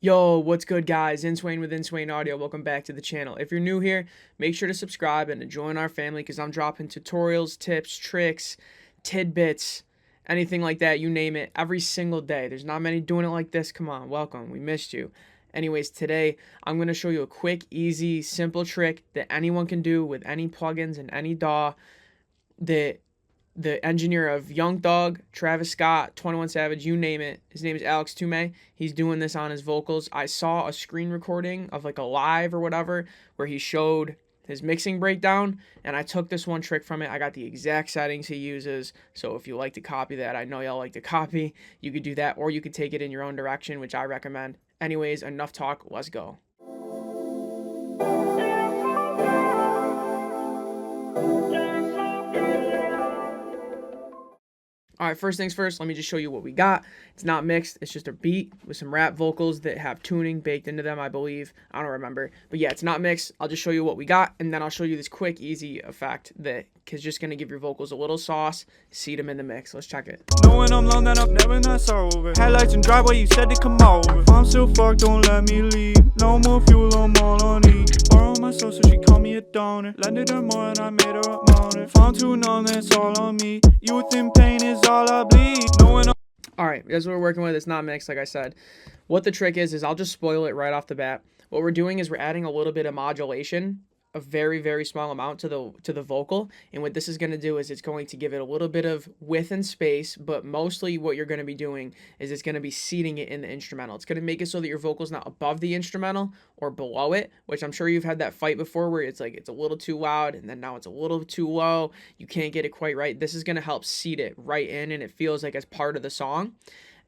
Yo, what's good, guys? Inswain with Inswain Audio. Welcome back to the channel. If you're new here, make sure to subscribe and to join our family because I'm dropping tutorials, tips, tricks, tidbits, anything like that, you name it, every single day. There's not many doing it like this. Come on, welcome. We missed you. Anyways, today I'm going to show you a quick, easy, simple trick that anyone can do with any plugins and any DAW that the engineer of Young Thug, Travis Scott, 21 Savage, you name it. His name is Alex Toomey. He's doing this on his vocals. I saw a screen recording of like a live or whatever where he showed his mixing breakdown, and I took this one trick from it. I got the exact settings he uses, so if you like to copy that, I know y'all like to copy, you could do that, or you could take it in your own direction, which I recommend. Anyways, enough talk, let's go. All right, first things first, let me just show you what we got. It's not mixed. It's just a beat with some rap vocals that have tuning baked into them, I believe. I don't remember. But yeah, it's not mixed. I'll just show you what we got, and then I'll show you this quick, easy effect that is just going to give your vocals a little sauce, seed them in the mix. Let's check it. Knowing I'm long, then I'm never not sober. Headlights and driveway, you said to come over. If I'm still fucked, don't let me leave. No more fuel, I'm all on E. Borrow my soul, so she called me a donor. Lended her more and I made her a moaner. Found too numb, that's all on me. Youth in pain is all I bleed. Knowing all right, that's what we're working with. It's not mixed, like I said. What the trick is I'll just spoil it right off the bat. What we're doing is we're adding a little bit of modulation, a very, very small amount to the vocal. And what this is going to do is it's going to give it a little bit of width and space, but mostly what you're going to be doing is it's going to be seating it in the instrumental. It's going to make it so that your vocal's not above the instrumental or below it, which I'm sure you've had that fight before where it's like it's a little too loud and then now it's a little too low. You can't get it quite right. This is going to help seat it right in, and it feels like it's part of the song.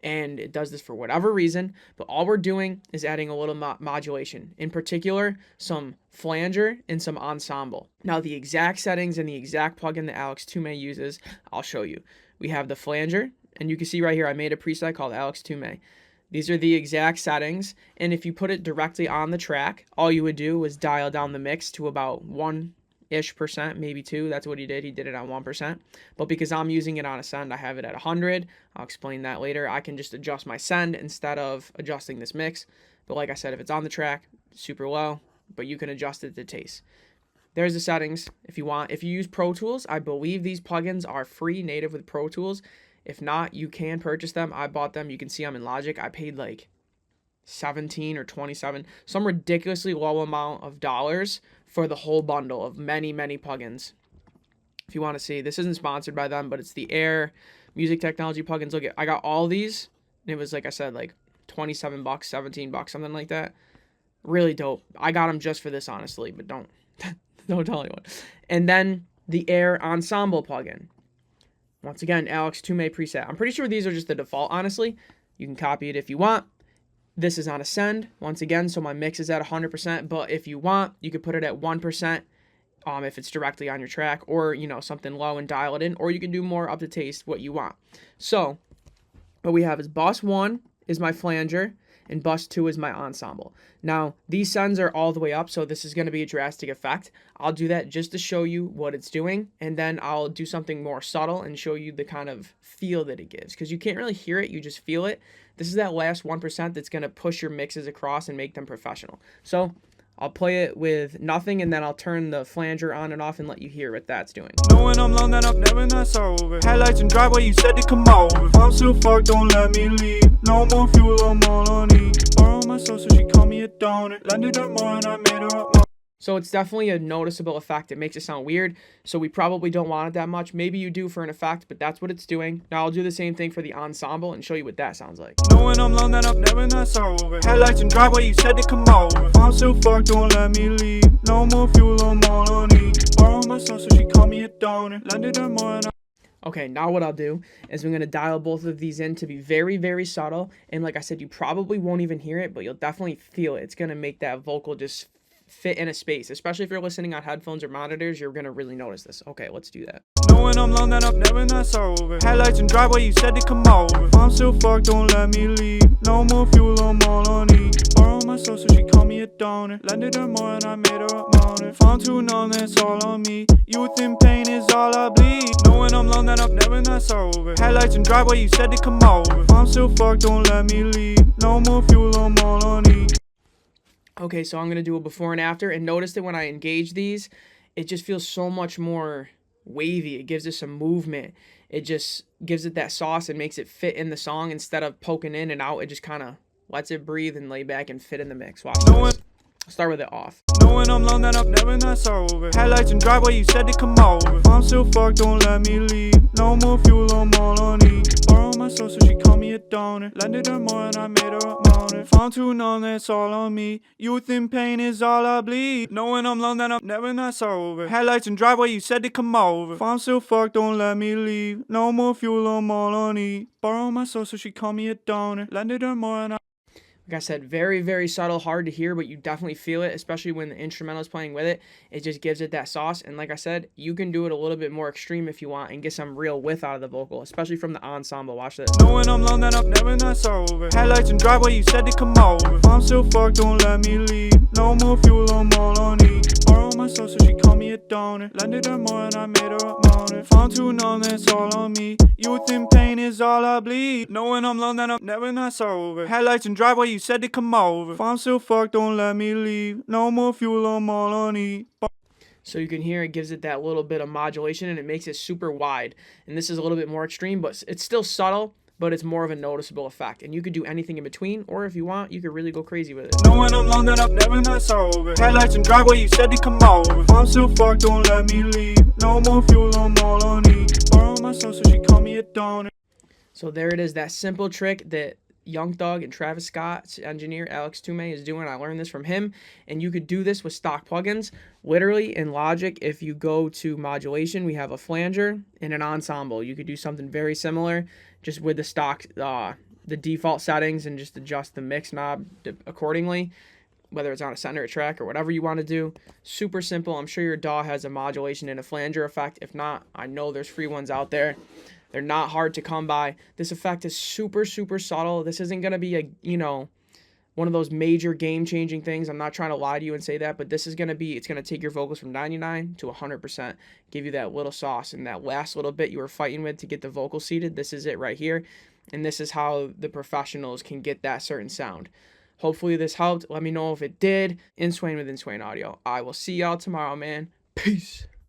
And it does this for whatever reason, but all we're doing is adding a little modulation, in particular some flanger and some ensemble. Now the exact settings and the exact plugin that Alex Toomey uses, I'll show you. We have the flanger, and you can see right here I made a preset called Alex Toomey. These are the exact settings, and if you put it directly on the track, all you would do was dial down the mix to about 1%, maybe 2. That's what he did. He did it on 1%. But because I'm using it on a send, I have it at 100. I'll explain that later. I can just adjust my send instead of adjusting this mix. But like I said, if it's on the track, super low, but you can adjust it to taste. There's the settings if you want. If you use Pro Tools, I believe these plugins are free native with Pro Tools. If not, you can purchase them. I bought them. You can see them in Logic. I paid like 17 or 27, some ridiculously low amount of dollars for the whole bundle of many plugins. If you want to see, this isn't sponsored by them, but it's the Air music technology plugins. Look, I got all these, and it was like I said, like 27 bucks, 17 bucks, something like that. Really dope. I got them just for this, honestly, but don't tell anyone. And then the Air ensemble plugin. Once again, Alex Toomey preset. I'm pretty sure these are just the default, honestly. You can copy it if you want. This is on a send, once again, so my mix is at 100%, but if you want, you could put it at 1% if it's directly on your track, or, you know, something low and dial it in, or you can do more up to taste what you want. So, what we have is bus 1 is my flanger, and bus 2 is my ensemble. Now, these sends are all the way up, so this is going to be a drastic effect. I'll do that just to show you what it's doing, and then I'll do something more subtle and show you the kind of feel that it gives, because you can't really hear it, you just feel it. This is that last 1% that's going to push your mixes across and make them professional. So I'll play it with nothing, and then I'll turn the flanger on and off and let you hear what that's doing. knowing I'm long, then I'm never not sober. Headlights and driveway, you said to come over. If I'm still fucked, don't let me leave. No more fuel, I'm all on E. Borrow my soul, so she called me a donor. Lended her more and I made her a moaner. So it's definitely a noticeable effect. It makes it sound weird, so we probably don't want it that much. Maybe you do for an effect, but that's what it's doing. Now I'll do the same thing for the ensemble and show you what that sounds like. Knowing I'm long, then I'm never not sober. Headlights and driveway, you said to come over. If I'm still fucked, don't let me leave. No more fuel, I'm all on E. Borrow my soul, so she called me a donor. Lended her more and I... Okay, now what I'll do is I'm going to dial both of these in to be very subtle. And like I said, you probably won't even hear it, but you'll definitely feel it. It's going to make that vocal just fit in a space, especially if you're listening on headphones or monitors. You're gonna really notice this. Okay, let's do that. Knowing I'm long, then I'm never not sober. Headlights and driveway, you said to come over. If I'm still fucked, don't let me leave. No more fuel, I'm all on E. Borrow my soul, so she called me a donor. Lended her more and I made her a moaner. Found too numb, that's all on me. Youth in pain is all I bleed. Knowing I'm long, then I'm never not sober. Headlights and driveway, you said to come over. If I'm still fucked, don't let me leave. No more fuel, I'm all on E. Okay, so I'm going to do a before and after, and notice that when I engage these, it just feels so much more wavy. It gives it some movement. It just gives it that sauce and makes it fit in the song instead of poking in and out. It just kind of lets it breathe and lay back and fit in the mix. Watch this. I'll start with it off. Knowing I'm alone, then I'm never not sober. Headlights and driveway, you said to come over. If I'm still fucked, don't let me leave. No more fuel, I'm all on E. Borrow my soul, so she called me a donor. Lended her more and I made her a moaner. If I'm too numb, that's all on me. Youth in pain is all I bleed. Knowing I'm alone, then I'm never not sober. Headlights and driveway, you said to come over. If I'm still fucked, don't let me leave. No more fuel, I'm all on E. Borrow my soul, so she called me a donor. Lended her more and I Like I said, very, very subtle, hard to hear, but you definitely feel it, especially when the instrumental is playing with it. It just gives it that sauce. And like I said, you can do it a little bit more extreme if you want and get some real width out of the vocal, especially from the ensemble. Watch this. Knowing I'm alone, then I'm never not sober. Headlights and driveway, you said to come over. If I'm still fucked, don't let me leave. No more fuel, I'm all on E. Borrow my soul, so she called me a donor. Lended her more and I made her a moaner. If I'm too numb, that's all on me. Youth in pain is all I bleed. Knowing I'm alone, then I'm never not sober. Headlights and driveway, you said to come over. If I'm still fucked, don't let me leave. No more fuel, I'm all on E. So you can hear it gives it that little bit of modulation and it makes it super wide. And this is a little bit more extreme, but it's still subtle, but it's more of a noticeable effect. And you could do anything in between, or if you want, you could really go crazy with it. Knowing I'm alone, then I'm never not sober. Headlights and driveway, you said to come over. If I'm still fucked, don't let me leave. No more fuel, I'm all on E. Borrow my soul, so she called me a donor. So there it is, that simple trick that Young Thug and Travis Scott's engineer Alex Toomey is doing. I learned this from him, and you could do this with stock plugins. Literally in Logic, if you go to modulation, we have a flanger and an ensemble. You could do something very similar just with the stock, the default settings, and just adjust the mix knob accordingly, whether it's on a center track or whatever you want to do. Super simple. I'm sure your DAW has a modulation and a flanger effect. If not, I know there's free ones out there. They're not hard to come by. This effect is super, super subtle. This isn't going to be one of those major game-changing things. I'm not trying to lie to you and say that, but this is going to be, it's going to take your vocals from 99 to 100%, give you that little sauce, and that last little bit you were fighting with to get the vocal seated, this is it right here, and this is how the professionals can get that certain sound. Hopefully this helped. Let me know if it did. Inswain with Inswain Audio. I will see y'all tomorrow, man. Peace.